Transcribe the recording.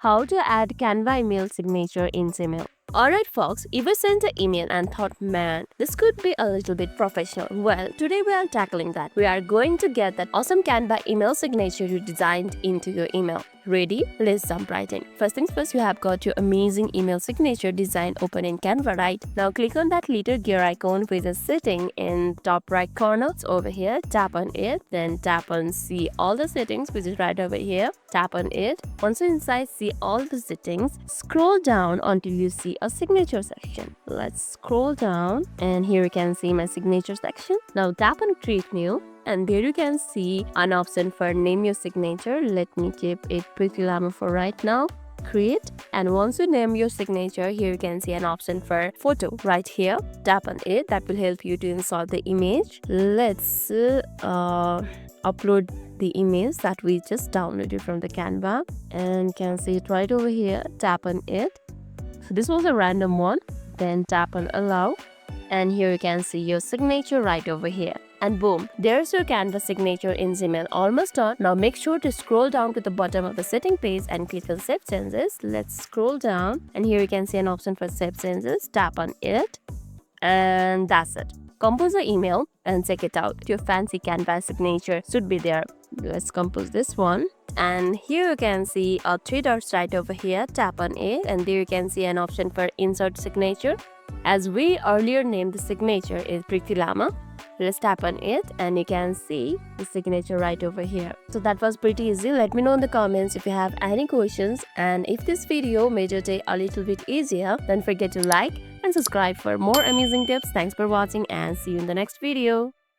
How to add Canva email signature in Gmail. Alright folks, ever sent an email and thought, man, this could be a little bit professional? Well, today we are tackling that. We are going to get that awesome Canva email signature you designed into your email. Ready? Let's jump right in. First things first, you have got your amazing email signature design open in Canva, right? Now click on that little gear icon which is sitting in top right corner. It's over here. Tap on it, then tap on see all the settings which is right over here. Tap on it. Once you're inside, see all the settings. Scroll down until you see a signature section. Let's scroll down and here you can see my signature section. Now tap on create new. And there you can see an option for name your signature. Let me keep it Pretty Llama for right now. Create, and once you name your signature, here you can see an option for photo right here. Tap on it. That will help you to insert the image. Let's upload the image that we just downloaded from the Canva, and you can see it right over here. Tap on it. So this was a random one. Then tap on allow, and here you can see your signature right over here. And boom, there's your Canva signature in Gmail, almost done. Now make sure to scroll down to the bottom of the setting page and click on Save Changes. Let's scroll down and here you can see an option for Save Changes. Tap on it and that's it. Compose the email and check it out. Your fancy Canva signature should be there. Let's compose this one. And here you can see three dots right over here. Tap on it and there you can see an option for Insert Signature. As we earlier named the signature is Pretty Llama. Let's tap on it and you can see the signature right over here. So that was pretty easy. Let me know in the comments if you have any questions, and if this video made your day a little bit easier, don't forget to like and subscribe for more amazing tips. Thanks for watching and see you in the next video.